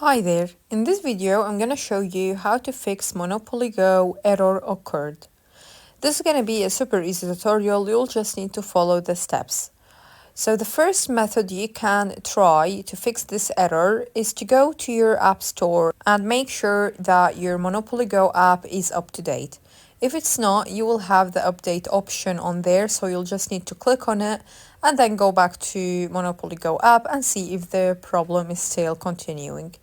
Hi there, in this video I'm gonna show you how to fix Monopoly Go error occurred. This is gonna be a super easy tutorial, you'll just need to follow the steps. So the first method you can try to fix this error is to go to your app store and make sure that your Monopoly Go app is up to date. If it's not, you will have the update option on there, so you'll just need to click on it and then go back to Monopoly Go app and see if the problem is still continuing.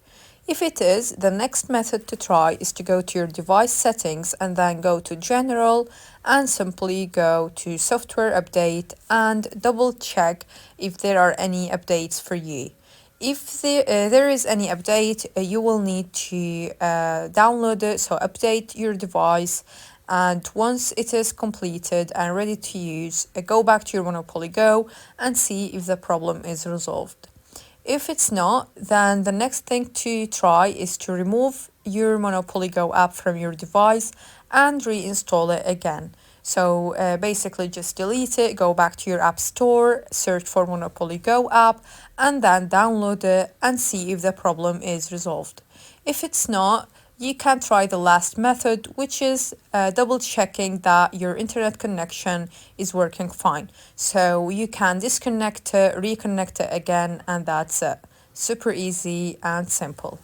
If it is, the next method to try is to go to your device settings and then go to General and simply go to Software Update and double check if there are any updates for you. If there is any update, you will need to download it, so update your device, and once it is completed and ready to use, go back to your Monopoly Go and see if the problem is resolved. If it's not, then the next thing to try is to remove your Monopoly Go app from your device and reinstall it again. So basically just delete it, go back to your app store, search for Monopoly Go app, and then download it and see if the problem is resolved. If it's not, you can try the last method, which is double checking that your internet connection is working fine. So you can disconnect it, reconnect it again, and that's it. Super easy and simple.